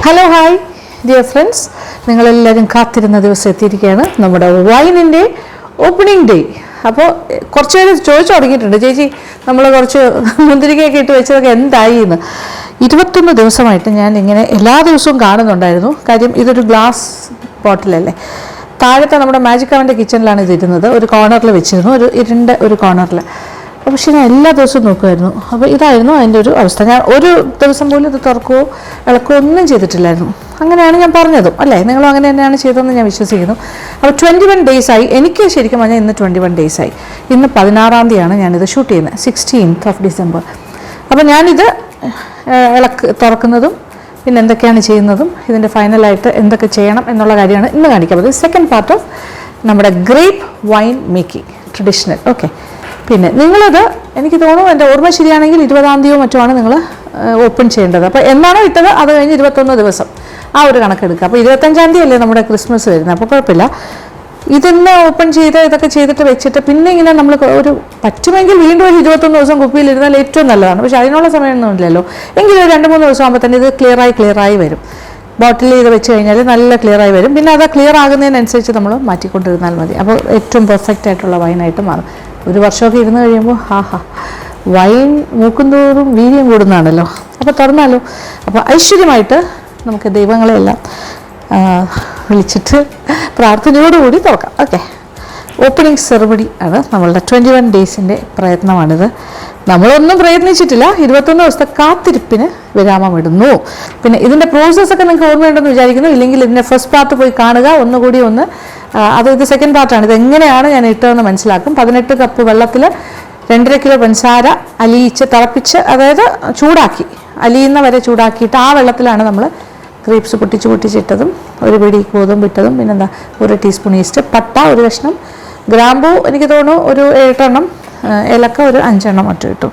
Hello hi dear friends, നിങ്ങളെല്ലാവരും കാത്തിരുന്ന ദിവസം എത്തിയിരിക്കുകയാണ് നമ്മുടെ വൈനിൻ്റെ ഓപ്പണിംഗ് ഡേ. അപ്പോൾ കുറച്ച് പേര് ചോദിച്ചു തുടങ്ങിയിട്ടുണ്ട്, ചേച്ചി നമ്മൾ കുറച്ച് മുന്തിരിക്കയൊക്കെ ഇട്ട് വെച്ചതൊക്കെ എന്തായി എന്ന്. 21 ദിവസമായിട്ട് ഞാൻ ഇങ്ങനെ എല്ലാ ദിവസവും കാണുന്നുണ്ടായിരുന്നു. കാര്യം ഇതൊരു ഗ്ലാസ് ബോട്ടിലല്ലേ. താഴത്തെ നമ്മുടെ മാജിക് അവൻ്റെ കിച്ചണിലാണ് ഇത് ഇരുന്നത്. ഒരു കോർണറിൽ വെച്ചിരുന്നു, ഒരു ഇരുണ്ട ഒരു കോർണറിൽ. പക്ഷേ ഞാൻ എല്ലാ ദിവസവും നോക്കുമായിരുന്നു. അപ്പോൾ ഇതായിരുന്നു അതിൻ്റെ ഒരു അവസ്ഥ. ഞാൻ ഒരു ദിവസം പോലും ഇത് തുറക്കുകയോ ഇളക്കുകയോ ഒന്നും ചെയ്തിട്ടില്ലായിരുന്നു. അങ്ങനെയാണ് ഞാൻ പറഞ്ഞതും അല്ലേ, നിങ്ങളും അങ്ങനെ തന്നെയാണ് ചെയ്തതെന്ന് ഞാൻ വിശ്വസിക്കുന്നു. അപ്പോൾ 21 days ആയി. എനിക്ക് ശരിക്കും പറഞ്ഞാൽ ഇന്ന് 21 days ആയി. ഇന്ന് 16-ാം തീയതിയാണ് ഞാനിത് ഷൂട്ട് ചെയ്യുന്നത്, 16th December. അപ്പോൾ ഞാനിത് തുറക്കുന്നതും പിന്നെ എന്തൊക്കെയാണ് ചെയ്യുന്നതും ഇതിൻ്റെ ഫൈനലായിട്ട് എന്തൊക്കെ ചെയ്യണം എന്നുള്ള കാര്യമാണ് ഇന്ന് കാണിക്കാൻ പറ്റുന്നത്. സെക്കൻഡ് പാർട്ട് ഓഫ് നമ്മുടെ grape wine making traditional. Okay, പിന്നെ നിങ്ങളത് എനിക്ക് തോന്നുന്നു എൻ്റെ ഓർമ്മ ശരിയാണെങ്കിൽ 20-ാം തീയതിയോ മറ്റുമാണ് നിങ്ങൾ ഓപ്പൺ ചെയ്യേണ്ടത്. അപ്പോൾ എന്നാണോ ഇട്ടത് അത് കഴിഞ്ഞ് 21 ദിവസം ആ ഒരു കണക്കെടുക്കുക. അപ്പോൾ 25-ാം തീയതി അല്ലേ നമ്മുടെ ക്രിസ്മസ് വരുന്നത്. അപ്പോൾ കുഴപ്പമില്ല, ഇതൊന്ന് ഓപ്പൺ ചെയ്ത് ഇതൊക്കെ ചെയ്തിട്ട് വെച്ചിട്ട് പിന്നെ ഇങ്ങനെ നമ്മൾ ഒരു പറ്റുമെങ്കിൽ വീണ്ടും ഒരു 21 ദിവസം കുപ്പിയിലിരുന്നാൽ ഏറ്റവും നല്ലതാണ്. പക്ഷേ അതിനുള്ള സമയമൊന്നും ഇല്ലല്ലോ. എങ്കിലും ഒരു 2-3 ദിവസം ആകുമ്പോൾ തന്നെ ഇത് ക്ലിയറായി വരും. ബോട്ടിൽ ചെയ്ത് വെച്ച് കഴിഞ്ഞാൽ നല്ല ക്ലിയറായി വരും. പിന്നെ അത് ക്ലിയർ ആകുന്നതിനനുസരിച്ച് നമ്മൾ മാറ്റിക്കൊണ്ടിരുന്നാൽ മതി. അപ്പോൾ ഏറ്റവും പെർഫെക്റ്റ് ആയിട്ടുള്ള വൈനായിട്ട് മാറും. ഒരു വർഷമൊക്കെ ഇരുന്ന് കഴിയുമ്പോൾ വൈൻ മൂക്കുന്തോറും വീര്യം കൂടുന്നതാണല്ലോ. അപ്പോൾ തുറന്നാലോ. അപ്പോൾ ഐശ്വര്യമായിട്ട് നമുക്ക് ദൈവങ്ങളെയെല്ലാം വിളിച്ചിട്ട് പ്രാർത്ഥനയോടുകൂടി തുറക്കാം. ഓക്കെ, ഓപ്പണിംഗ് സെറമണി ആണ് നമ്മളുടെ 21 ഡേയ്സിൻ്റെ പ്രയത്നമാണിത്. നമ്മളൊന്നും പ്രയത്നിച്ചിട്ടില്ല, 21 ദിവസത്തെ കാത്തിരിപ്പിന് വിരാമം ഇടുന്നു. പിന്നെ ഇതിൻ്റെ പ്രോസസ്സൊക്കെ നിങ്ങൾക്ക് ഓർമ്മയുണ്ടെന്ന് വിചാരിക്കുന്നു. ഇല്ലെങ്കിൽ ഇതിൻ്റെ ഫസ്റ്റ് പാർട്ട് പോയി കാണുക ഒന്നുകൂടി ഒന്ന്. ഇത് സെക്കൻഡ് പാർട്ടാണ്. ഇത് എങ്ങനെയാണ് ഞാൻ ഇട്ടതെന്ന് മനസ്സിലാക്കും. 18 കപ്പ് വെള്ളത്തിൽ 2.5 കിലോ പഞ്ചസാര അലിയിച്ച് തിളപ്പിച്ച്, അതായത് ചൂടാക്കി, അലിയുന്ന വരെ ചൂടാക്കിയിട്ട് ആ വെള്ളത്തിലാണ് നമ്മൾ ഗ്രേപ്സ് പൊട്ടിച്ചിട്ടതും ഒരു പിടി ഗോതമ്പിട്ടതും പിന്നെന്താ 1 ടീസ്പൂൺ ഈസ്റ്റ്, പട്ട 1 കഷ്ണം, ഗ്രാമ്പൂ എനിക്ക് തോന്നുന്നു ഒരു 7 എണ്ണം, ഏലക്ക ഒരു 5 എണ്ണം മറ്റും ഇട്ടു.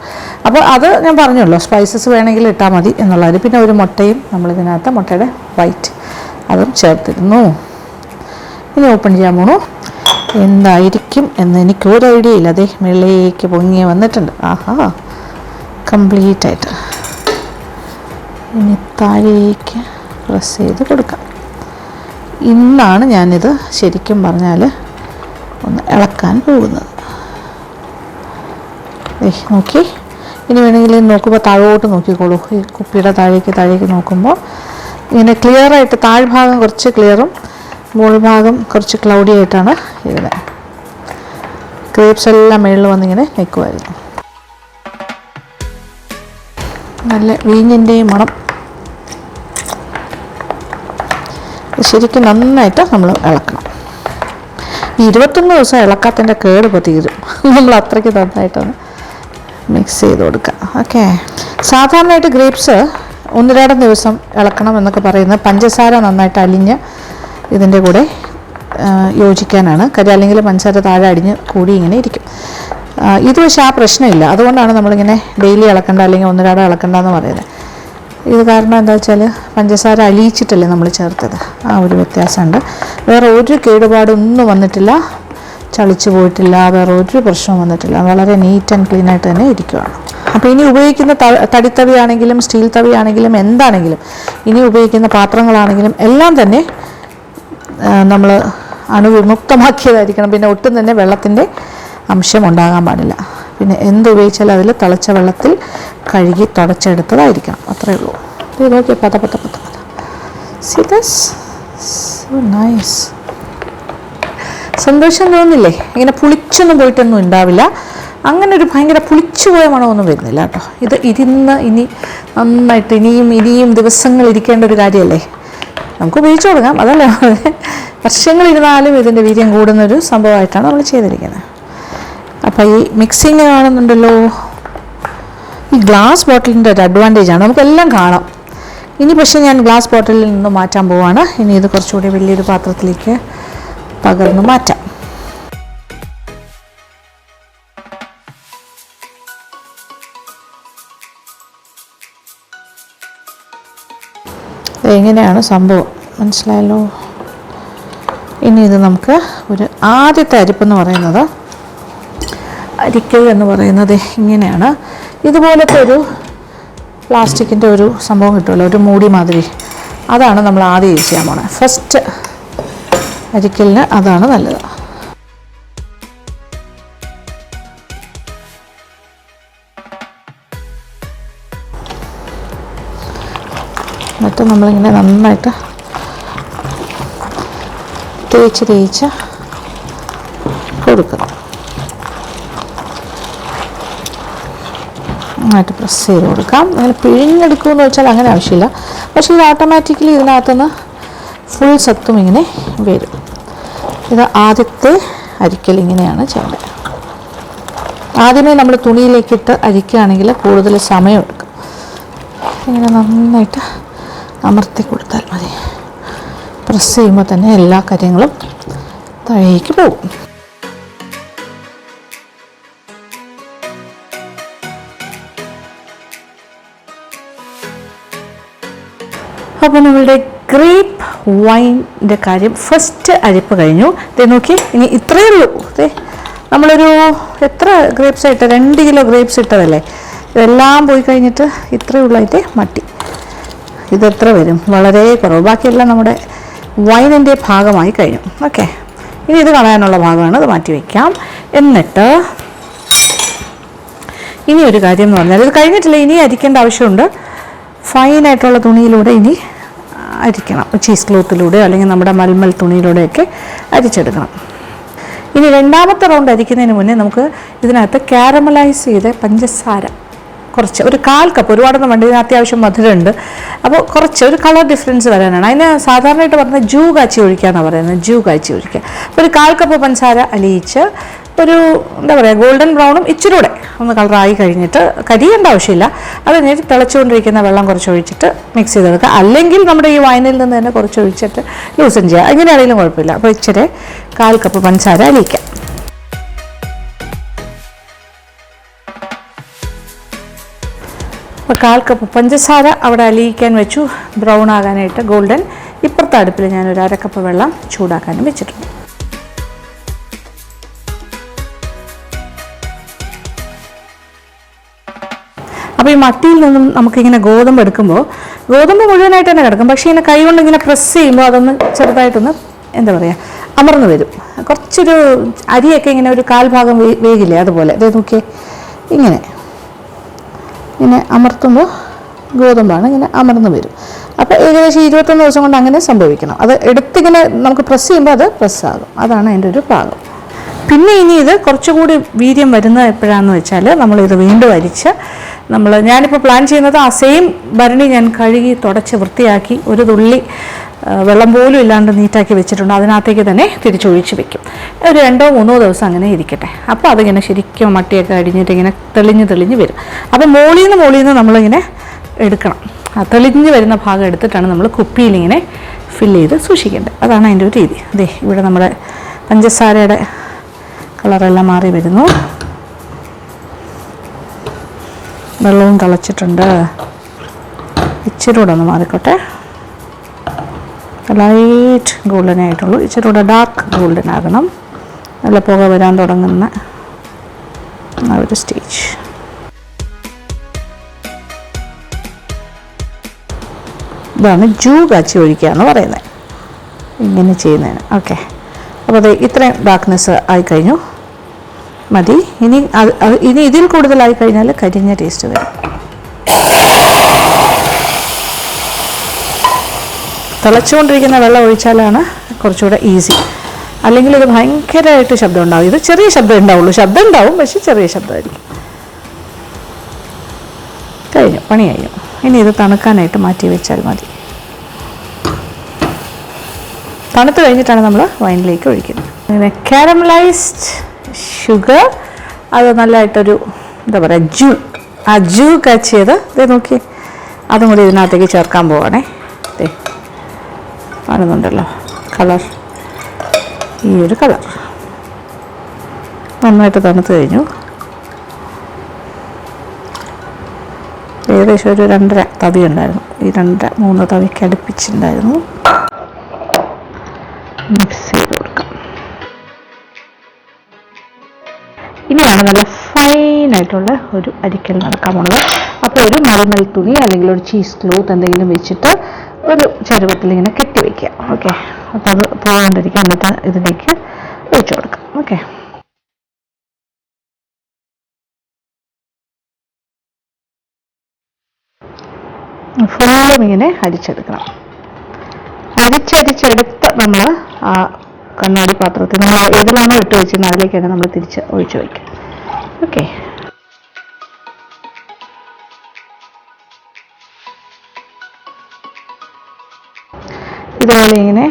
അപ്പോൾ അത് ഞാൻ പറഞ്ഞല്ലോ, സ്പൈസസ് വേണമെങ്കിൽ ഇട്ടാൽ മതി എന്നുള്ളത്. പിന്നെ ഒരു മുട്ടയും നമ്മളിതിനകത്ത് മുട്ടയുടെ വൈറ്റ് അതും ചേർത്തിരുന്നു. ഇനി ഓപ്പൺ ചെയ്യാൻ പോണു. എന്തായിരിക്കും എന്ന് എനിക്കൊരു ഐഡിയ ഇല്ല. അതേ വെള്ളേക്ക് പൊങ്ങി വന്നിട്ടുണ്ട്. കംപ്ലീറ്റ് ആയിട്ട്. ഇനി താഴേക്ക് പ്രസ് ചെയ്ത് കൊടുക്കാം. ഇന്നാണ് ഞാനിത് ശരിക്കും പറഞ്ഞാൽ ഒന്ന് ഇളക്കാൻ പോകുന്നത്. നോക്കി, ഇനി വേണമെങ്കിൽ നോക്കുമ്പോൾ താഴോട്ട് നോക്കിക്കോളൂ. ഈ കുപ്പിയുടെ താഴേക്ക് നോക്കുമ്പോൾ ഇങ്ങനെ ക്ലിയറായിട്ട് താഴ്ഭാഗം കുറച്ച് ക്ലിയറും മുകൾ ഭാഗം കുറച്ച് ക്ലൗഡി ആയിട്ടാണ് ഇതിന്. ഗ്രേപ്സ് എല്ലാം മേളിൽ വന്നിങ്ങനെ നിൽക്കുമായിരുന്നു. നല്ല വീഞ്ഞിൻ്റെയും മണം. ശരിക്കും നന്നായിട്ട് നമ്മൾ ഇളക്കണം. ഈ 21 ദിവസം ഇളക്കാത്തതിൻ്റെ കേട് ഇപ്പോൾ തീരും. നമ്മൾ അത്രയ്ക്ക് നന്നായിട്ടൊന്ന് മിക്സ് ചെയ്ത് കൊടുക്കുക. ഓക്കെ, സാധാരണയായിട്ട് ഗ്രേപ്സ് 1-2 ദിവസം ഇളക്കണം എന്നൊക്കെ പറയുന്നത് പഞ്ചസാര നന്നായിട്ട് അലിഞ്ഞ് ഇതിൻ്റെ കൂടെ യോജിക്കാനാണ്. കാര്യം അല്ലെങ്കിൽ പഞ്ചസാര താഴെ അടിഞ്ഞ് കൂടി ഇങ്ങനെ ഇരിക്കും. ഇത് പക്ഷേ ആ പ്രശ്നമില്ല. അതുകൊണ്ടാണ് നമ്മളിങ്ങനെ ഡെയിലി ഇളക്കണ്ട അല്ലെങ്കിൽ 1-2 ഇളക്കണ്ടെന്ന് പറയുന്നത്. ഇത് കാരണം എന്താ വെച്ചാൽ പഞ്ചസാര അലിയിച്ചിട്ടല്ലേ നമ്മൾ ചേർത്തത്. ആ ഒരു വ്യത്യാസമുണ്ട്. വേറെ ഒരു കേടുപാടൊന്നും വന്നിട്ടില്ല, ചളിച്ചു പോയിട്ടില്ല, വേറെ ഒരു പ്രശ്നവും വന്നിട്ടില്ല. വളരെ നീറ്റ് ആൻഡ് ക്ലീൻ ആയിട്ട് തന്നെ ഇരിക്കുകയാണ്. അപ്പോൾ ഇനി ഉപയോഗിക്കുന്ന തടിത്തവിയാണെങ്കിലും സ്റ്റീൽ തവിയാണെങ്കിലും എന്താണെങ്കിലും, ഇനി ഉപയോഗിക്കുന്ന പാത്രങ്ങളാണെങ്കിലും എല്ലാം തന്നെ നമ്മൾ അണുവിമുക്തമാക്കിയതായിരിക്കണം. പിന്നെ ഒട്ടും തന്നെ വെള്ളത്തിൻ്റെ അംശം ഉണ്ടാകാൻ പാടില്ല. പിന്നെ എന്തുപയോഗിച്ചാലും അതിൽ തിളച്ച വെള്ളത്തിൽ കഴുകി തുടച്ചെടുത്തതായിരിക്കണം. അത്രയേ ഉള്ളൂ. ഇത് നോക്കിയാൽ പത. See this? So nice. സന്തോഷം തോന്നില്ലേ? ഇങ്ങനെ പുളിച്ചൊന്നും പോയിട്ടൊന്നും ഉണ്ടാവില്ല. അങ്ങനെ ഒരു ഭയങ്കര പുളിച്ചു പോയ മണമൊന്നും വരുന്നില്ല കേട്ടോ. ഇത് ഇനി നന്നായിട്ട് ഇനിയും ദിവസങ്ങൾ ഇരിക്കേണ്ട ഒരു കാര്യമല്ലേ. നമുക്ക് ഉപയോഗിച്ച് കൊടുക്കാം, അതല്ലേ. വർഷങ്ങളിരുന്നാലും ഇതിൻ്റെ വീര്യം കൂടുന്നൊരു സംഭവമായിട്ടാണ് നമ്മൾ ചെയ്തിരിക്കുന്നത്. അപ്പോൾ ഈ മിക്സിങ് കാണുന്നുണ്ടല്ലോ, ഈ ഗ്ലാസ് ബോട്ടിലിൻ്റെ ഒരു അഡ്വാൻറ്റേജാണ്. നമുക്കെല്ലാം കാണാം. ഇനി പക്ഷേ ഞാൻ ഗ്ലാസ് ബോട്ടിലിൽ നിന്ന് മാറ്റാൻ പോവാണ്. ഇനി ഇത് കുറച്ചുകൂടി വലിയൊരു പാത്രത്തിലേക്ക് പകർന്ന് മാറ്റാം. എങ്ങനെയാണ് സംഭവം മനസ്സിലായല്ലോ. ഇനി ഇത് നമുക്ക് ഒരു ആദ്യത്തെ അരിപ്പെന്ന് പറയുന്നത്, അരിക്കൽ എന്ന് പറയുന്നത് ഇങ്ങനെയാണ്. ഇതുപോലത്തെ ഒരു പ്ലാസ്റ്റിക്കിൻ്റെ ഒരു സംഭവം കിട്ടുമല്ലോ, ഒരു മൂടി മാതിരി. അതാണ് നമ്മൾ ആദ്യം യൂസ് ചെയ്യാൻ പോണത്. ഫസ്റ്റ് അരിക്കലിന് അതാണ് നല്ലത്. എന്നിട്ട് നമ്മളിങ്ങനെ നന്നായിട്ട് തേച്ച് കൊടുക്കുക. നന്നായിട്ട് പ്രസ് ചെയ്ത് കൊടുക്കാം. അങ്ങനെ പിഴിഞ്ഞെടുക്കുമെന്ന് വെച്ചാൽ അങ്ങനെ ആവശ്യമില്ല. പക്ഷേ ഇത് ഓട്ടോമാറ്റിക്കലി ഇതിനകത്തുനിന്ന് ഫുൾ സത്തും ഇങ്ങനെ വരും. ഇത് ആദ്യത്തെ അരിക്കൽ ഇങ്ങനെയാണ് ചെയ്യേണ്ടത്. ആദ്യമേ നമ്മൾ തുണിയിലേക്കിട്ട് അരിക്കുകയാണെങ്കിൽ കൂടുതൽ സമയമെടുക്കും. ഇങ്ങനെ നന്നായിട്ട് അമർത്തി കൊടുത്താൽ മതി. പ്രസ് ചെയ്യുമ്പോൾ തന്നെ എല്ലാ കാര്യങ്ങളും താഴേക്ക് പോകും. അപ്പോൾ നമ്മളുടെ ഗ്രേപ്പ് വൈൻ്റെ കാര്യം ഫസ്റ്റ് അരിപ്പ് കഴിഞ്ഞു. ദേ നോക്കി, ഇനി ഇത്രയേ ഉള്ളൂ. ദേ നമ്മളൊരു എത്ര ഗ്രേപ്സ് ഇട്ട 2 കിലോ ഗ്രേപ്സ് ഇട്ടതല്ലേ, ഇതെല്ലാം പോയി കഴിഞ്ഞിട്ട് ഇത്രയേ ഉള്ളതിൻ്റെ മട്ടി. ഇതെത്ര വരും? വളരെ കുറവ്. ബാക്കിയെല്ലാം നമ്മുടെ വൈനിൻ്റെ ഭാഗമായി കഴിഞ്ഞു. ഓക്കെ, ഇനി ഇത് കളയാനുള്ള ഭാഗമാണ്, അത് മാറ്റി വയ്ക്കാം. എന്നിട്ട് ഇനി ഒരു കാര്യം എന്ന് പറഞ്ഞാൽ, ഇത് കഴിഞ്ഞിട്ടില്ല, ഇനി അരിക്കേണ്ട ആവശ്യമുണ്ട്. ഫൈനായിട്ടുള്ള തുണിയിലൂടെ ഇനി അരിക്കണം. ചീസ് ക്ലോത്തിലൂടെയോ അല്ലെങ്കിൽ നമ്മുടെ മൽമൽ തുണിയിലൂടെയൊക്കെ അരിച്ചെടുക്കണം. ഇനി രണ്ടാമത്തെ റൗണ്ട് അരിക്കുന്നതിന് മുന്നേ നമുക്ക് ഇതിനകത്ത് കാരമലൈസ് ചെയ്ത പഞ്ചസാര കുറച്ച്, ഒരു 1/4 കപ്പ്, ഒരുപാടൊന്നും വേണ്ട, ഇതിന് അത്യാവശ്യം മധുരമുണ്ട്. അപ്പോൾ കുറച്ച് ഒരു കളർ ഡിഫറൻസ് വരാനാണ്. അതിന് സാധാരണയായിട്ട് പറയുന്നത് ജൂ കാച്ചി ഒഴിക്കുക എന്നാണ് പറയുന്നത്. ജൂ കാച്ചി ഒഴിക്കുക. അപ്പോൾ ഒരു 1/4 കപ്പ് പഞ്ചസാര അലിയിച്ച് ഒരു എന്താ പറയുക, ഗോൾഡൻ ബ്രൗണും ഇച്ചിരി കൂടെ ഒന്ന് കളറായി കഴിഞ്ഞിട്ട്, കരിയേണ്ട ആവശ്യമില്ല. അത് കഴിഞ്ഞിട്ട് തിളച്ചുകൊണ്ടിരിക്കുന്ന വെള്ളം കുറച്ച് ഒഴിച്ചിട്ട് മിക്സ് ചെയ്തെടുക്കുക. അല്ലെങ്കിൽ നമ്മുടെ ഈ വൈനിൽ നിന്ന് തന്നെ കുറച്ച് ഒഴിച്ചിട്ട് ലൂസൻ ചെയ്യുക. എങ്ങനെയാണെങ്കിലും കുഴപ്പമില്ല. അപ്പോൾ ഇച്ചിരി 1/4 കപ്പ് പഞ്ചസാര അലിയിക്കാം. അപ്പോൾ 1/4 കപ്പ് പഞ്ചസാര അവിടെ അലിയിക്കാൻ വെച്ചു, ബ്രൗൺ ആകാനായിട്ട് ഗോൾഡൻ. ഇപ്പുറത്തെ അടുപ്പിൽ ഞാനൊരു 1/2 കപ്പ് വെള്ളം ചൂടാക്കാനും വെച്ചിട്ടുണ്ട്. അപ്പോൾ ഈ മട്ടിയിൽ നിന്നും നമുക്കിങ്ങനെ ഗോതമ്പ് എടുക്കുമ്പോൾ ഗോതമ്പ് മുഴുവനായിട്ട് തന്നെ കിടക്കും. പക്ഷേ ഇങ്ങനെ കൈ കൊണ്ട് ഇങ്ങനെ പ്രസ് ചെയ്യുമ്പോൾ അതൊന്ന് ചെറുതായിട്ടൊന്ന് എന്താ പറയുക, അമർന്ന് വരും. കുറച്ചൊരു അരിയൊക്കെ ഇങ്ങനെ ഒരു 1/4 ഭാഗം വേഗില്ലേ, അതുപോലെ ഇത് നോക്കിയേ, ഇങ്ങനെ അമർത്തുമ്പോൾ ഗോതമ്പാണ് ഇങ്ങനെ അമർന്ന് വരും. അപ്പോൾ ഏകദേശം 21 ദിവസം കൊണ്ട് അങ്ങനെ സംഭവിക്കണം. അത് എടുത്തിങ്ങനെ നമുക്ക് പ്രസ് ചെയ്യുമ്പോൾ അത് പ്രസ്സാകും. അതാണ് അതിൻ്റെ ഒരു പാകം. പിന്നെ ഇനി ഇത് കുറച്ചുകൂടി വീര്യം വരുന്നത് എപ്പോഴാണെന്ന് വെച്ചാൽ, നമ്മളിത് വീണ്ടും അരിച്ച് ഞാനിപ്പോൾ പ്ലാൻ ചെയ്യുന്നത് ആ സെയിം ഭരണി ഞാൻ കഴുകി തുടച്ച് വൃത്തിയാക്കി ഒരു തുള്ളി വെള്ളം പോലും ഇല്ലാണ്ട് നീറ്റാക്കി വെച്ചിട്ടുണ്ട്. അതിനകത്തേക്ക് തന്നെ തിരിച്ചൊഴിച്ച് വെക്കും. ഒരു 2-3 ദിവസം അങ്ങനെ ഇരിക്കട്ടെ. അപ്പോൾ അതിങ്ങനെ ശരിക്കും മട്ടിയൊക്കെ അടിഞ്ഞിട്ട് ഇങ്ങനെ തെളിഞ്ഞ് വരും. അപ്പോൾ മോളിൽ നിന്ന് നമ്മളിങ്ങനെ എടുക്കണം. ആ തെളിഞ്ഞ് വരുന്ന ഭാഗം എടുത്തിട്ടാണ് നമ്മൾ കുപ്പിയിലിങ്ങനെ ഫില്ല് ചെയ്ത് സൂക്ഷിക്കേണ്ടത്. അതാണ് അതിൻ്റെ ഒരു രീതി. അതെ, ഇവിടെ നമ്മുടെ പഞ്ചസാരയുടെ കളറെല്ലാം മാറി വരുന്നു. വെള്ളവും തിളച്ചിട്ടുണ്ട്. ഇച്ചിരി കൂടെ ഒന്ന് മാറിക്കോട്ടെ. ലൈറ്റ് ഗോൾഡൻ ആയിട്ടുള്ളൂ. ഇച്ചിരി കൂടെ ഡാർക്ക് ഗോൾഡൻ ആകണം. നല്ല പുക വരാൻ തുടങ്ങുന്ന ആ ഒരു സ്റ്റേജ്. ഇതാണ് ജൂ കാച്ചി ഒഴിക്കുക എന്ന് പറയുന്നത്, ഇങ്ങനെ ചെയ്യുന്നതിന്. ഓക്കെ, അപ്പോൾ അത് ഇത്രയും ഡാർക്ക്നെസ് ആയിക്കഴിഞ്ഞു, മതി. ഇനി ഇതിൽ കൂടുതലായി കഴിഞ്ഞാൽ കരിഞ്ഞ ടേസ്റ്റ് വരും. തിളച്ചുകൊണ്ടിരിക്കുന്ന വെള്ളം ഒഴിച്ചാലാണ് കുറച്ചുകൂടെ ഈസി. അല്ലെങ്കിൽ ഇത് ഭയങ്കരമായിട്ട് ശബ്ദം ഉണ്ടാവും. ഇത് ചെറിയ ശബ്ദം ഉണ്ടാവുള്ളൂ. ശബ്ദം ഉണ്ടാവും, പക്ഷെ ചെറിയ ശബ്ദമായിരിക്കും. കഴിഞ്ഞു, പണി കഴിഞ്ഞു. ഇനി ഇത് തണുക്കാനായിട്ട് മാറ്റി വെച്ചാൽ മതി. തണുത്ത് കഴിഞ്ഞിട്ടാണ് നമ്മൾ വൈനിലേക്ക് ഒഴിക്കുന്നത്. അങ്ങനെ കാരമലൈസ്ഡ് ഷുഗർ, അത് നല്ലതായിട്ടൊരു എന്താ പറയുക, ജൂ കാച്ചിയത് ഇത് നോക്കി, അതും കൂടി ഇതിനകത്തേക്ക് ചേർക്കാൻ പോവാണേ. ദേ കാണുന്നുണ്ടല്ലോ കളർ, ഈ ഒരു കളർ നന്നായിട്ട് തണുത്ത് കഴിഞ്ഞു. ഏകദേശം ഒരു 2.5 തവി ഉണ്ടായിരുന്നു. ഈ 2-3 തവിക്ക് അടുപ്പിച്ചിട്ടുണ്ടായിരുന്നു. മിക്സ് ചെയ്ത് കൊടുക്കാം. ഇനിയാണ് നല്ല ഫൈനായിട്ടുള്ള ഒരു അരിക്കൽ നടക്കാൻ പോണത്. അപ്പോൾ ഒരു മൽമൽ തുണി അല്ലെങ്കിൽ ഒരു ചീസ് ക്ലോത്ത് എന്തെങ്കിലും വെച്ചിട്ട് ഒരു ചരുവത്തിൽ ഇങ്ങനെ കെട്ടി വയ്ക്കുക. ഓക്കെ, അപ്പോൾ അത് പോകാണ്ടിരിക്കുക. എന്നിട്ട് ഇതിലേക്ക് ഒഴിച്ചു കൊടുക്കാം. ഓക്കെ, ഫുള്ളും ഇങ്ങനെ അരിച്ചെടുക്കണം. അരിച്ചെടുത്ത് നമ്മൾ ആ കണ്ണാടി പാത്രത്തിൽ നമ്മൾ ഏതിലാണോ ഇട്ട് വെച്ചിരുന്നത് അതിലേക്കാണ് നമ്മൾ തിരിച്ച് ഒഴിച്ചു വയ്ക്കുക. ഓക്കെ, ഇതുപോലെ ഇങ്ങനെ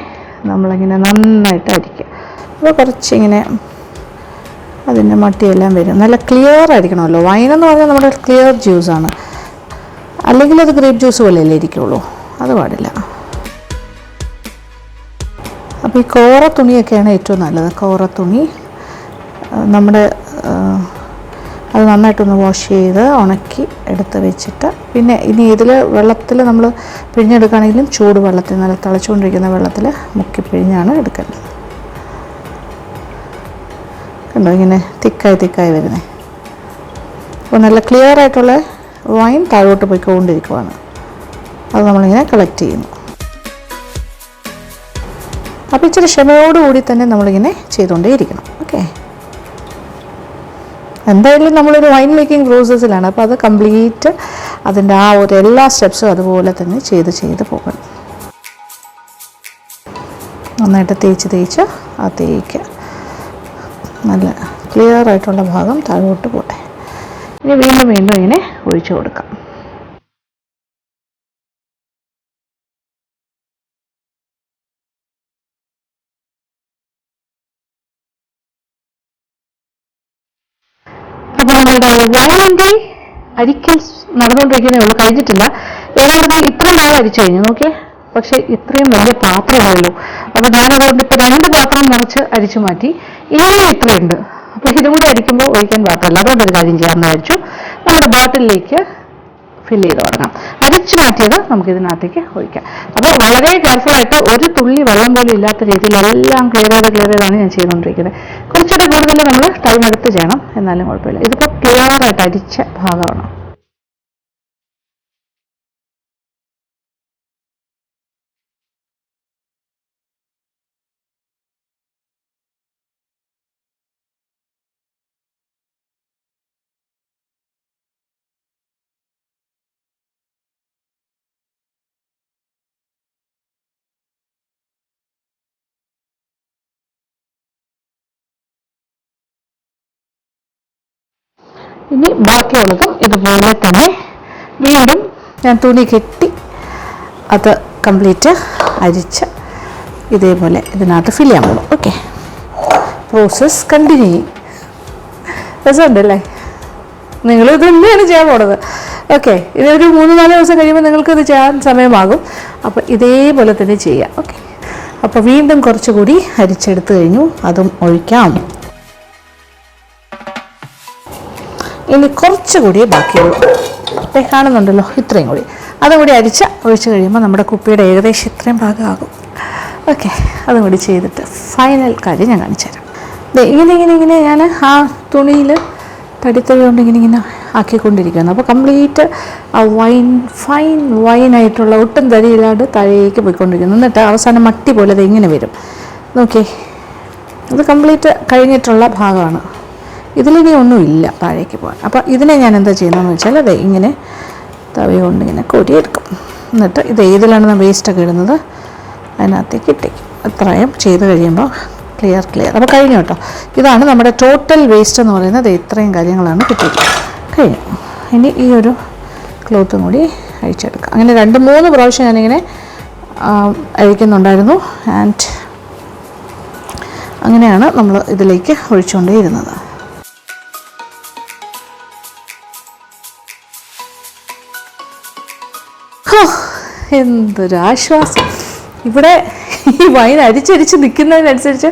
നമ്മളിങ്ങനെ നന്നായിട്ട് അരിക്കുക. അപ്പോൾ കുറച്ചിങ്ങനെ അതിൻ്റെ മട്ടിയെല്ലാം വരും. നല്ല ക്ലിയർ ആയിരിക്കണമല്ലോ. വൈനെന്ന് പറഞ്ഞാൽ നമ്മുടെ ക്ലിയർ ജ്യൂസാണ്, അല്ലെങ്കിൽ അത് ഗ്രേപ്പ് ജ്യൂസ് പോലെയല്ലേ ഇരിക്കുള്ളൂ, അത് പാടില്ല. അപ്പോൾ ഈ കോറ തുണിയൊക്കെയാണ് ഏറ്റവും നല്ലത്. കോറ തുണി നമ്മുടെ അത് നന്നായിട്ടൊന്ന് വാഷ് ചെയ്ത് ഉണക്കി എടുത്ത് വെച്ചിട്ട്, പിന്നെ ഇനി ഇതിൽ വെള്ളത്തിൽ നമ്മൾ പിഴിഞ്ഞെടുക്കുകയാണെങ്കിലും ചൂട് വെള്ളത്തിൽ, നല്ല തിളച്ചുകൊണ്ടിരിക്കുന്ന വെള്ളത്തിൽ മുക്കി പിഴിഞ്ഞാണ് എടുക്കേണ്ടത്. കണ്ടോ, ഇങ്ങനെ തിക്കായി വരുന്നത്. അപ്പോൾ നല്ല ക്ലിയർ ആയിട്ടുള്ള വൈൻ താഴോട്ട് പോയിക്കൊണ്ടിരിക്കുവാണ്. അത് നമ്മളിങ്ങനെ കളക്ട് ചെയ്യുന്നു. അപ്പോൾ ഇച്ചിരി ക്ഷമയോടുകൂടി തന്നെ നമ്മളിങ്ങനെ ചെയ്തുകൊണ്ടേയിരിക്കണം. ഓക്കെ, എന്തായാലും നമ്മളൊരു വൈൻ മേക്കിംഗ് പ്രോസസ്സിലാണ്. അപ്പോൾ അത് കംപ്ലീറ്റ് അതിൻ്റെ ആ ഒരു എല്ലാ സ്റ്റെപ്സും അതുപോലെ തന്നെ ചെയ്ത് പോകണം. നന്നായിട്ട് തേച്ച് ആ തേക്ക് നല്ല ക്ലിയർ ആയിട്ടുള്ള ഭാഗം താഴോട്ട് പോട്ടെ. ഇനി വീണ്ടും ഇങ്ങനെ ഒഴിച്ചു കൊടുക്കാം. അപ്പോൾ നമ്മളുടെ വൈനിൻ്റെ അരിക്കൽ നടന്നുകൊണ്ടിരിക്കുന്നേ ഉള്ളൂ, കഴിഞ്ഞിട്ടില്ല. ഏതായാലും ഇത്രയും നാൾ അരിച്ചു കഴിഞ്ഞു നോക്കിയേ. പക്ഷേ ഇത്രയും വലിയ പാത്രമാണല്ലോ. അപ്പോൾ ഞാനതുകൊണ്ട് ഇപ്പോൾ 2 പാത്രം നിറച്ച് അരിച്ചു മാറ്റി. ഇനിയും ഇത്രയുണ്ട്. അപ്പോൾ ഇതും കൂടി അരിക്കുമ്പോൾ ഒഴിക്കാൻ പാത്രമില്ല. അതുകൊണ്ടൊരു കാര്യം ചെയ്യാമെന്ന് വിചാരിച്ചു. നമ്മുടെ ബോട്ടിലേക്ക് ഫില്ല് ചെയ്ത് തുടങ്ങാം. അരിച്ചു മാറ്റിയത് നമുക്കിതിനകത്തേക്ക് ഒഴിക്കാം. അപ്പോൾ വളരെ കെയർഫുള്ളായിട്ട് ഒരു തുള്ളി വെള്ളം പോലും ഇല്ലാത്ത രീതിയിൽ എല്ലാം ക്ലിയർ ചെയ്താണ് ഞാൻ ചെയ്തുകൊണ്ടിരിക്കുന്നത്. കുറച്ചുകൂടെ കൂടുതൽ നമ്മൾ ടൈം എടുത്ത് ചെയ്യണം, എന്നാലും കുഴപ്പമില്ല. ഇതിപ്പോൾ ക്ലിയറായിട്ട് അരിച്ച ഭാഗമാണ്. ഇനി ബാക്കിയുള്ളതും ഇതുപോലെ തന്നെ വീണ്ടും ഞാൻ തുണി കെട്ടി അത് കംപ്ലീറ്റ് അരിച്ച് ഇതേപോലെ ഇതിനകത്ത് ഫില്ല് ചെയ്യാൻ പോകും. ഓക്കെ, പ്രോസസ്സ് കണ്ടിന്യൂ ചെയ്യും. രസമുണ്ടല്ലേ? നിങ്ങളിത് തന്നെയാണ് ചെയ്യാൻ പോണത്. ഓക്കെ, ഇതൊരു 3-4 ദിവസം കഴിയുമ്പോൾ നിങ്ങൾക്കിത് ചെയ്യാൻ സമയമാകും. അപ്പോൾ ഇതേപോലെ തന്നെ ചെയ്യാം. ഓക്കെ, അപ്പോൾ വീണ്ടും കുറച്ചുകൂടി അരിച്ചെടുത്ത് കഴിഞ്ഞു, അതും ഒഴിക്കാം. ഇനി കുറച്ചുകൂടി ബാക്കിയുള്ളൂ. കാണുന്നുണ്ടല്ലോ, ഇത്രയും കൂടി അതും കൂടി ഒഴിച്ച് കഴിയുമ്പോൾ നമ്മുടെ കുപ്പിയുടെ ഏകദേശം ഇത്രയും ഭാഗമാകും. ഓക്കെ, അതും കൂടി ചെയ്തിട്ട് ഫൈനൽ കാര്യം ഞാൻ കാണിച്ചു തരാം. ഇങ്ങനെ ഞാൻ ആ തുണിയിൽ തടിത്തവി കൊണ്ട് ഇങ്ങനെ ആക്കിക്കൊണ്ടിരിക്കുകയാണ്. അപ്പോൾ കംപ്ലീറ്റ് ആ ഫൈൻ വൈനായിട്ടുള്ള ഒട്ടും തരിയില്ലാണ്ട് താഴേക്ക് പോയിക്കൊണ്ടിരിക്കുന്നു. എന്നിട്ട് അവസാനം മട്ടി പോലെ അത് ഇങ്ങനെ വരും. നോക്കിയേ, ഇത് കംപ്ലീറ്റ് കഴിഞ്ഞിട്ടുള്ള ഭാഗമാണ്. ഇതിലിനി ഒന്നുമില്ല താഴേക്ക് പോകാൻ. അപ്പോൾ ഇതിനെ ഞാൻ എന്താ ചെയ്യുന്നതെന്ന് വെച്ചാൽ അത് ഇങ്ങനെ തവി കൊണ്ട് ഇങ്ങനെ കോരിയെടുക്കും. എന്നിട്ട് ഇത് ഏതിലാണ് വേസ്റ്റൊക്കെ ഇടുന്നത് അതിനകത്തേക്ക് ഇട്ടേക്കും. ഇത്രയും ചെയ്ത് കഴിയുമ്പോൾ ക്ലിയർ. അപ്പോൾ കഴിഞ്ഞു കേട്ടോ. ഇതാണ് നമ്മുടെ ടോട്ടൽ വേസ്റ്റ് എന്ന് പറയുന്നത്. ഇത്രയും കാര്യങ്ങളാണ് കിട്ടിയത്. കഴിഞ്ഞു. ഇനി ഈ ഒരു ക്ലോത്തും കൂടി അഴിച്ചെടുക്കാം. അങ്ങനെ 2-3 പ്രാവശ്യം ഞാനിങ്ങനെ അഴിക്കുന്നുണ്ടായിരുന്നു. ആൻഡ് അങ്ങനെയാണ് നമ്മൾ ഇതിലേക്ക് ഒഴിച്ചുകൊണ്ടേയിരുന്നത്. എന്തൊരാശ്വാസം. ഇവിടെ ഈ വൈൻ അരിച്ചരിച്ച് നിൽക്കുന്നതിനനുസരിച്ച്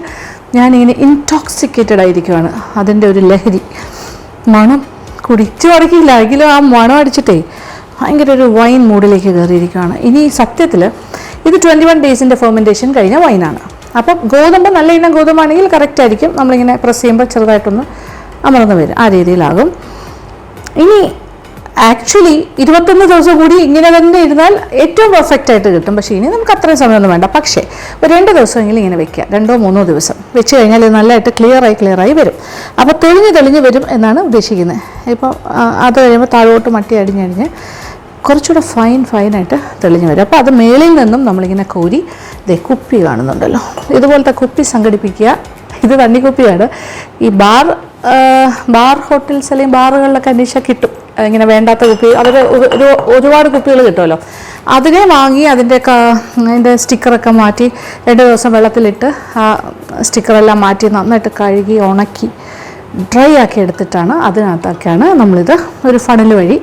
ഞാനിങ്ങനെ ഇൻടോക്സിക്കേറ്റഡ് ആയിരിക്കുവാണ്. അതിൻ്റെ ഒരു ലഹരി. മണം കുടിച്ചു മടക്കിയില്ല, എങ്കിലും ആ മണം അടിച്ചിട്ടേ ഭയങ്കര ഒരു വൈൻ മൂഡിലേക്ക് കയറിയിരിക്കുകയാണ്. ഇനി സത്യത്തിൽ ഇത് 21 ഡേയ്സിൻ്റെ ഫെർമെൻറ്റേഷൻ കഴിഞ്ഞ വൈനാണ്. അപ്പം ഗോതമ്പ് നല്ല ഇനം ഗോതമ്പാണെങ്കിൽ കറക്റ്റ് ആയിരിക്കും. നമ്മളിങ്ങനെ പ്രസ് ചെയ്യുമ്പോൾ ചെറുതായിട്ടൊന്ന് അമർന്ന് വരും, ആ രീതിയിലാകും. ഇനി ആക്ച്വലി 21 ദിവസം കൂടി ഇങ്ങനെ തന്നെ ഇരുന്നാൽ ഏറ്റവും പെർഫെക്റ്റ് ആയിട്ട് കിട്ടും. പക്ഷേ ഇനി നമുക്ക് അത്രയും സമയമൊന്നും വേണ്ട. പക്ഷേ ഒരു 2 ദിവസമെങ്കിലും ഇങ്ങനെ വെക്കുക, 2-3 ദിവസം വെച്ച് കഴിഞ്ഞാൽ ഇത് നല്ലതായിട്ട് ക്ലിയറായി വരും. അപ്പോൾ തെളിഞ്ഞ് വരും എന്നാണ് ഉദ്ദേശിക്കുന്നത്. ഇപ്പോൾ അത് കഴിയുമ്പോൾ താഴോട്ട് മട്ടി അടിഞ്ഞ് കുറച്ചുകൂടെ ഫൈനായിട്ട് തെളിഞ്ഞ് വരും. അപ്പോൾ അത് മേളിൽ നിന്നും നമ്മളിങ്ങനെ കോരി കുപ്പി കാണുന്നുണ്ടല്ലോ, ഇതുപോലത്തെ കുപ്പി സംഘടിപ്പിക്കുക. ഇത് തണ്ണിക്കുപ്പിയാണ്. ഈ ബാർ ഹോട്ടൽസ് അല്ലെങ്കിൽ ബാറുകളിലൊക്കെ അന്വേഷിച്ചാൽ കിട്ടും ഇങ്ങനെ വേണ്ടാത്ത കുപ്പി. അവർ ഒരുപാട് കുപ്പികൾ കിട്ടുമല്ലോ, അതിനെ വാങ്ങി അതിൻ്റെ സ്റ്റിക്കറൊക്കെ മാറ്റി 2 ദിവസം വെള്ളത്തിലിട്ട് ആ സ്റ്റിക്കറെല്ലാം മാറ്റി നന്നായിട്ട് കഴുകി ഉണക്കി ഡ്രൈ ആക്കി എടുത്തിട്ടാണ് അതിനകത്തൊക്കെയാണ് നമ്മളിത് ഒരു ഫണൽ വഴി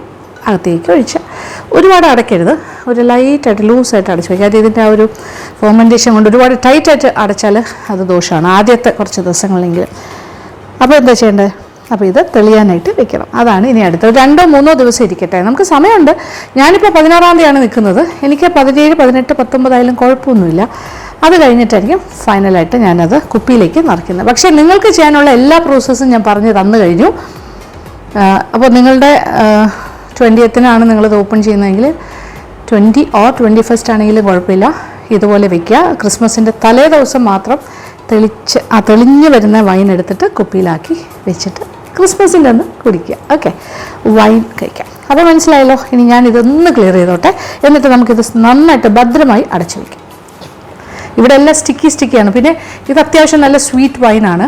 അകത്തേക്ക് ഒഴിച്ച്. ഒരുപാട് അടയ്ക്കരുത്, ഒരു ലൈറ്റായിട്ട് ലൂസായിട്ട് അടച്ച് വയ്ക്കുക. അത് ഇതിൻ്റെ ആ ഒരു ഫെർമെൻറ്റേഷൻ കൊണ്ട് ഒരുപാട് ടൈറ്റായിട്ട് അടച്ചാൽ അത് ദോഷമാണ് ആദ്യത്തെ കുറച്ച് ദിവസങ്ങളെങ്കിലും. അപ്പോൾ എന്താ ചെയ്യേണ്ടത്? അപ്പോൾ ഇത് തെളിയാനായിട്ട് വെക്കണം. അതാണ് ഇനി അടുത്ത 2-3 ദിവസം ഇരിക്കട്ടെ, നമുക്ക് സമയമുണ്ട്. ഞാനിപ്പോൾ 16-ാം തീയതിയാണ് നിൽക്കുന്നത്. എനിക്ക് 17, 18, 19 ആയാലും കുഴപ്പമൊന്നുമില്ല. അത് കഴിഞ്ഞിട്ടായിരിക്കും ഫൈനലായിട്ട് ഞാനത് കുപ്പിയിലേക്ക് നിറയ്ക്കുന്നത്. പക്ഷേ നിങ്ങൾക്ക് ചെയ്യാനുള്ള എല്ലാ പ്രോസസ്സും ഞാൻ പറഞ്ഞു തന്നു കഴിഞ്ഞു. അപ്പോൾ നിങ്ങളുടെ 20th നിങ്ങളിത് ഓപ്പൺ ചെയ്യുന്നതെങ്കിൽ 20 or 21st ആണെങ്കിലും കുഴപ്പമില്ല, ഇതുപോലെ വയ്ക്കുക. ക്രിസ്മസിൻ്റെ തലേ ദിവസം മാത്രം തെളിഞ്ഞ് വരുന്ന വൈൻ എടുത്തിട്ട് കുപ്പിയിലാക്കി വെച്ചിട്ട് ക്രിസ്മസിൻ്റെ അന്ന് കുടിക്കുക. ഓക്കെ, വൈൻ കഴിക്കാം. അപ്പോൾ മനസ്സിലായല്ലോ. ഇനി ഞാൻ ഇതൊന്ന് ക്ലിയർ ചെയ്തോട്ടെ, എന്നിട്ട് നമുക്കിത് നന്നായിട്ട് ഭദ്രമായി അടച്ചു വയ്ക്കാം. ഇവിടെ എല്ലാം സ്റ്റിക്കിയാണ്. പിന്നെ ഇത് അത്യാവശ്യം നല്ല സ്വീറ്റ് വൈനാണ്.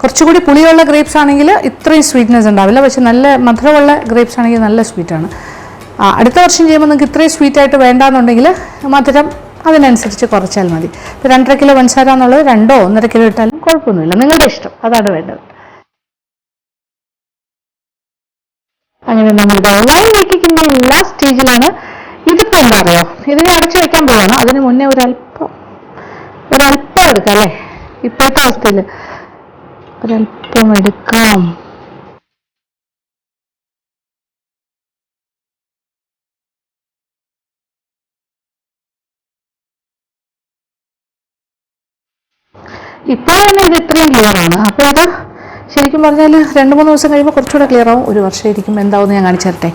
കുറച്ചുകൂടി പുളിയുള്ള ഗ്രേപ്സ് ആണെങ്കിൽ ഇത്രയും സ്വീറ്റ്നെസ് ഉണ്ടാവില്ല, പക്ഷെ നല്ല മധുരമുള്ള ഗ്രേപ്സ് ആണെങ്കിൽ നല്ല സ്വീറ്റാണ്. അടുത്ത വർഷം ചെയ്യുമ്പോൾ നിങ്ങൾക്ക് ഇത്രയും സ്വീറ്റായിട്ട് വേണ്ടാന്നുണ്ടെങ്കിൽ മധുരം അതിനനുസരിച്ച് കുറച്ചാൽ മതി. ഇപ്പോൾ 2.5 കിലോ പഞ്ചസാര എന്നുള്ളത് 2 or 1.5 കിലോ ഇട്ടാലും കുഴപ്പമൊന്നുമില്ല, നിങ്ങളുടെ ഇഷ്ടം, അതാണ് വേണ്ടത്. അങ്ങനെ നമ്മളുടെ വൈൻ മേക്കിങ്ങിൻ്റെ എല്ലാ സ്റ്റേജിലാണ്. ഇതിപ്പോൾ എന്താ അറിയോ, ഇതിനെ അടച്ചു വയ്ക്കാൻ പോവാണ്. അതിന് മുന്നേ ഒരല്പം എടുക്കാം അല്ലേ, ഇപ്പോഴത്തെ അവസ്ഥയിൽ ഒരല്പം എടുക്കാം. ഇപ്പോൾ തന്നെ ഇത് ഇത്രയും ക്ലിയറാണ്. അപ്പോൾ ഇത് ശരിക്കും പറഞ്ഞാൽ 2-3 ദിവസം കഴിയുമ്പോൾ കുറച്ചുകൂടെ ക്ലിയർ ആവും. 1 വർഷം ഇരിക്കുമ്പോൾ എന്താവുമെന്ന് ഞാൻ കാണിച്ചു തരട്ടെ.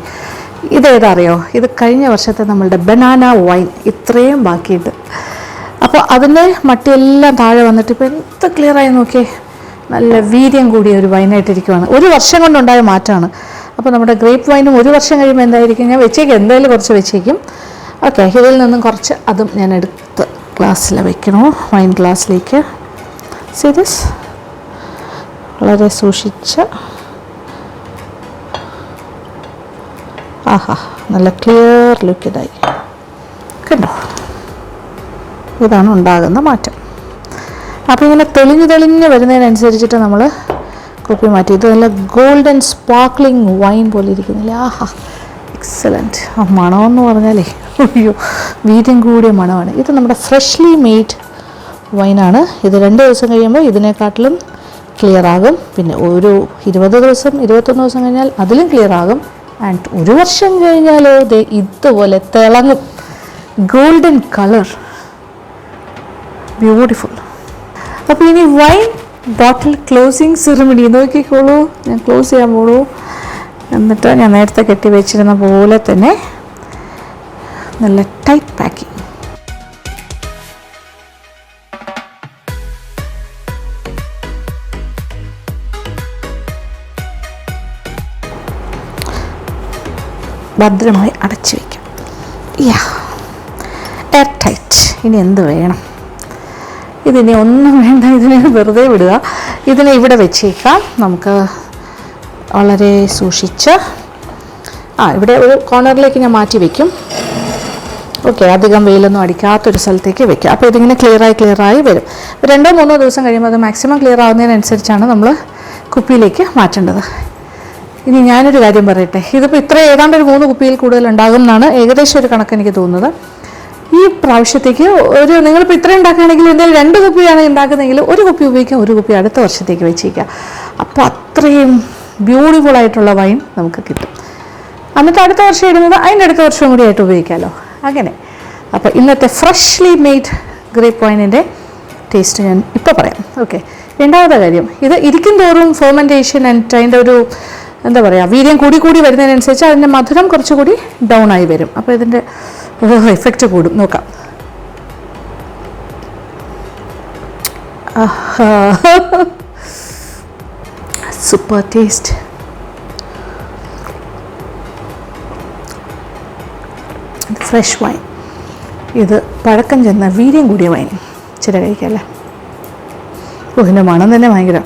ഇതേതാ അറിയോ, ഇത് കഴിഞ്ഞ വർഷത്തെ നമ്മളുടെ ബനാന വൈൻ ഇത്രയും ബാക്കിയിട്ട്. അപ്പോൾ അതിൻ്റെ മട്ടിയെല്ലാം താഴെ വന്നിട്ട് ഇപ്പോൾ എന്ത് ക്ലിയറായി നോക്കിയേ, നല്ല വീര്യം കൂടിയ ഒരു വൈനായിട്ടിരിക്കുവാണ്. 1 വർഷം കൊണ്ടുണ്ടായ മാറ്റമാണ്. അപ്പോൾ നമ്മുടെ ഗ്രേപ്പ് വൈനും 1 വർഷം കഴിയുമ്പോൾ എന്തായിരിക്കും, ഞാൻ വെച്ചേക്കും, എന്തായാലും കുറച്ച് വെച്ചേക്കും. ഓക്കെ, ഇതിൽ നിന്നും കുറച്ച് അതും ഞാൻ എടുത്ത് ഗ്ലാസ്സിൽ വെക്കണോ, വൈൻ ഗ്ലാസ്സിലേക്ക്. സീരിയസ് വളരെ സൂക്ഷിച്ച്. ആഹാ, നല്ല ക്ലിയർ ലുക്ക് ഇതായി കണ്ടോ. ഇതാണ് ഉണ്ടാകുന്ന മാറ്റം. അപ്പോൾ ഇങ്ങനെ തെളിഞ്ഞ് വരുന്നതിനനുസരിച്ചിട്ട് നമ്മൾ കുപ്പി മാറ്റി. ഇത് നല്ല ഗോൾഡൻ സ്പാർക്ലിംഗ് വൈൻ പോലെ ഇരിക്കുന്നില്ല. ആഹാ, എക്സലൻറ്റ്. ആ മണമെന്ന് പറഞ്ഞാലേ അയ്യോ, വീര്യം കൂടിയ മണമാണ്. ഇത് നമ്മുടെ ഫ്രഷ്ലി മെയ്ഡ് വൈനാണ്. ഇത് 2 ദിവസം കഴിയുമ്പോൾ ഇതിനെക്കാട്ടിലും ക്ലിയർ ആകും. പിന്നെ ഒരു 20 ദിവസം 21 ദിവസം കഴിഞ്ഞാൽ അതിലും ക്ലിയർ ആകും. ആൻഡ് 1 വർഷം കഴിഞ്ഞാലോ ഇതുപോലെ തിളങ്ങും, ഗോൾഡൻ കളർ, ബ്യൂട്ടിഫുൾ. അപ്പോൾ ഇനി വൈൻ ബോട്ടിൽ ക്ലോസിങ് സെറിമണി നോക്കിക്കോളൂ. ഞാൻ ക്ലോസ് ചെയ്യാൻ പോളൂ. എന്നിട്ട് ഞാൻ നേരത്തെ കെട്ടി വെച്ചിരുന്ന പോലെ തന്നെ നല്ല ടൈറ്റ് പാക്കിങ്. ഭദ്രമായി അടച്ചു വയ്ക്കാം. Air tight. ഇനി എന്ത് വേണം? ഇതിനെ ഒന്നും വേണ്ട, ഇതിനെ വെറുതെ വിടുക. ഇതിനെ ഇവിടെ വെച്ചേക്കാം. നമുക്ക് വളരെ സൂക്ഷിച്ച് ഇവിടെ ഒരു കോർണറിലേക്ക് ഞാൻ മാറ്റി വയ്ക്കും. ഓക്കെ, അധികം വെയിലൊന്നും അടിക്കാത്തൊരു സ്ഥലത്തേക്ക് വെക്കുക. അപ്പോൾ ഇതിങ്ങനെ ക്ലിയറായി വരും. 2-3 ദിവസം കഴിയുമ്പോൾ അത് മാക്സിമം ക്ലിയർ ആവുന്നതിനനുസരിച്ചാണ് നമ്മൾ കുപ്പിയിലേക്ക് മാറ്റേണ്ടത്. ഇനി ഞാനൊരു കാര്യം പറയട്ടെ. ഇതിപ്പോൾ ഇത്ര ഏതാണ്ട് ഒരു 3 കുപ്പിയിൽ കൂടുതൽ ഉണ്ടാകും എന്നാണ് ഏകദേശം ഒരു കണക്ക് എനിക്ക് തോന്നുന്നത്. ഈ പ്രാവശ്യത്തേക്ക് നിങ്ങളിപ്പോൾ ഇത്രയും ഉണ്ടാക്കുകയാണെങ്കിൽ എന്തായാലും 2 കുപ്പിയാണ് ഉണ്ടാക്കുന്നതെങ്കിൽ 1 കുപ്പി ഉപയോഗിക്കാം, 1 കുപ്പി അടുത്ത വർഷത്തേക്ക് വെച്ചേക്കുക. അപ്പോൾ അത്രയും ബ്യൂട്ടിഫുൾ ആയിട്ടുള്ള വൈൻ നമുക്ക് കിട്ടും. എന്നിട്ട് അടുത്ത വർഷം ഇടുന്നത് അതിൻ്റെ അടുത്ത വർഷം കൂടി ആയിട്ട് ഉപയോഗിക്കാമല്ലോ. അങ്ങനെ അപ്പോൾ ഇന്നത്തെ ഫ്രഷ്ലി മെയ്ഡ് ഗ്രേപ്പ് വൈനിൻ്റെ ടേസ്റ്റ് ഞാൻ ഇപ്പോൾ പറയാം. ഓക്കെ, രണ്ടാമത്തെ കാര്യം, ഇത് ഇരിക്കും തോറും ഫെർമെൻറ്റേഷൻ ആൻഡ് അതിൻ്റെ ഒരു എന്താ പറയുക, വീര്യം കൂടി കൂടി വരുന്നതിനനുസരിച്ച് അതിൻ്റെ മധുരം കുറച്ചുകൂടി ഡൗൺ ആയി വരും. അപ്പോൾ ഇതിൻ്റെ എഫക്റ്റ് കൂടും. നോക്കാം. Super taste. ഫ്രഷ് വൈൻ, ഇത് പഴക്കം ചെന്ന വീര്യം കൂടിയ വൈൻ ഇച്ചിരി കഴിക്കല്ലേ. ഇതിൻ്റെ മണം തന്നെ ഭയങ്കര.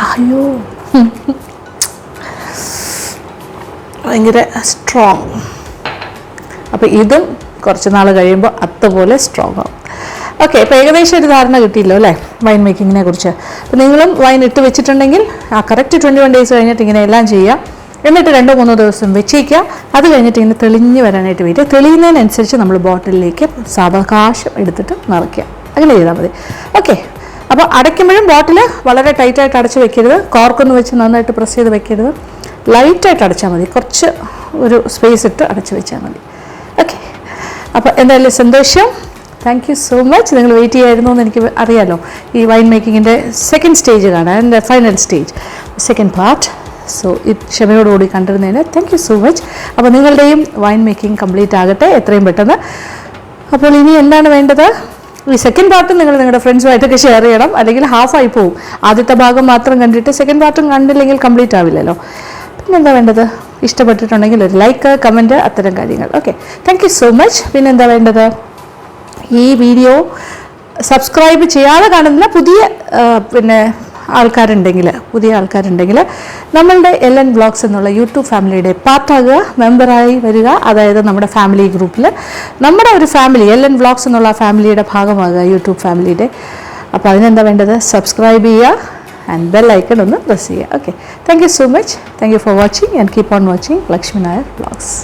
അയ്യോ, ഭയങ്കര സ്ട്രോങ്. അപ്പോൾ ഇതും കുറച്ച് നാൾ കഴിയുമ്പോൾ അതുപോലെ സ്ട്രോങ് ആവും. ഓക്കെ, ഇപ്പോൾ ഏകദേശം ഒരു ധാരണ കിട്ടിയല്ലോ അല്ലേ വൈൻ മേക്കിങ്ങിനെ കുറിച്ച്. അപ്പോൾ നിങ്ങളും വൈൻ ഇട്ട് വെച്ചിട്ടുണ്ടെങ്കിൽ കറക്റ്റ് 21 ഡേയ്സ് കഴിഞ്ഞിട്ട് ഇങ്ങനെ എല്ലാം ചെയ്യുക. എന്നിട്ട് 2-3 ദിവസം വെച്ചേക്കുക. അത് കഴിഞ്ഞിട്ട് ഇങ്ങനെ തെളിഞ്ഞ് വരാനായിട്ട് വരിക. തെളിയുന്നതിനനുസരിച്ച് നമ്മൾ ബോട്ടിലിലേക്ക് സാവകാശം എടുത്തിട്ട് നിറയ്ക്കുക. അങ്ങനെ ചെയ്താൽ മതി. ഓക്കെ, അപ്പോൾ അടയ്ക്കുമ്പോഴും ബോട്ടിൽ വളരെ ടൈറ്റായിട്ട് അടച്ച് വെക്കരുത്. കോർക്കൊന്ന് വെച്ച് നന്നായിട്ട് പ്രസ് ചെയ്ത് വെക്കരുത്. ലൈറ്റായിട്ട് അടച്ചാൽ മതി. കുറച്ച് ഒരു സ്പേസ് ഇട്ട് അടച്ച് വെച്ചാൽ മതി. ഓക്കെ, അപ്പോൾ എന്തായാലും സന്തോഷം. Thank you so much. നിങ്ങൾ വെയിറ്റ് ചെയ്യായിരുന്നു എന്ന് എനിക്ക് അറിയാമല്ലോ ഈ വൈൻ മേക്കിങ്ങിൻ്റെ സെക്കൻഡ് സ്റ്റേജ് കാണാൻ, എൻ്റെ final stage, second part. So ഇത് ക്ഷമയോടുകൂടി കണ്ടിരുന്നതിന് താങ്ക് യു സോ മച്ച്. അപ്പോൾ നിങ്ങളുടെയും വൈൻ മേക്കിംഗ് കംപ്ലീറ്റ് ആകട്ടെ എത്രയും പെട്ടെന്ന്. അപ്പോൾ ഇനി എന്താണ് വേണ്ടത്? ഈ സെക്കൻഡ് പാർട്ട് നിങ്ങൾ നിങ്ങളുടെ ഫ്രണ്ട്സുമായിട്ടൊക്കെ ഷെയർ ചെയ്യണം, അല്ലെങ്കിൽ ഹാഫായി പോവും. ആദ്യത്തെ ഭാഗം മാത്രം കണ്ടിട്ട് സെക്കൻഡ് പാർട്ടും കണ്ടില്ലെങ്കിൽ കംപ്ലീറ്റ് ആവില്ലല്ലോ. പിന്നെന്താ വേണ്ടത്? ഇഷ്ടപ്പെട്ടിട്ടുണ്ടെങ്കിൽ ഒരു ലൈക്ക്, കമൻറ്റ്, അത്തരം കാര്യങ്ങൾ. Okay, thank you so much. പിന്നെന്താ വേണ്ടത്? ഈ വീഡിയോ സബ്സ്ക്രൈബ് ചെയ്യാതെ കാണുന്ന പുതിയ ആൾക്കാരുണ്ടെങ്കിൽ നമ്മളുടെ LN വ്ളോഗ്സ് എന്നുള്ള യൂട്യൂബ് ഫാമിലിയുടെ പാർട്ടാകുക, മെമ്പറായി വരിക. അതായത് നമ്മുടെ ഫാമിലി ഗ്രൂപ്പിൽ നമ്മുടെ ഒരു ഫാമിലി LN വ്ളോഗ്സ് എന്നുള്ള ഫാമിലിയുടെ ഭാഗമാകുക, യൂട്യൂബ് ഫാമിലിയുടെ. അപ്പോൾ അതിനെന്താ വേണ്ടത്? സബ്സ്ക്രൈബ് ചെയ്യുക ആൻഡ് ബെൽ ഐക്കൺ ഒന്ന് പ്രസ് ചെയ്യുക. Okay, thank you so much. Thank you for watching and keep on watching Lakshmi Nair vlogs.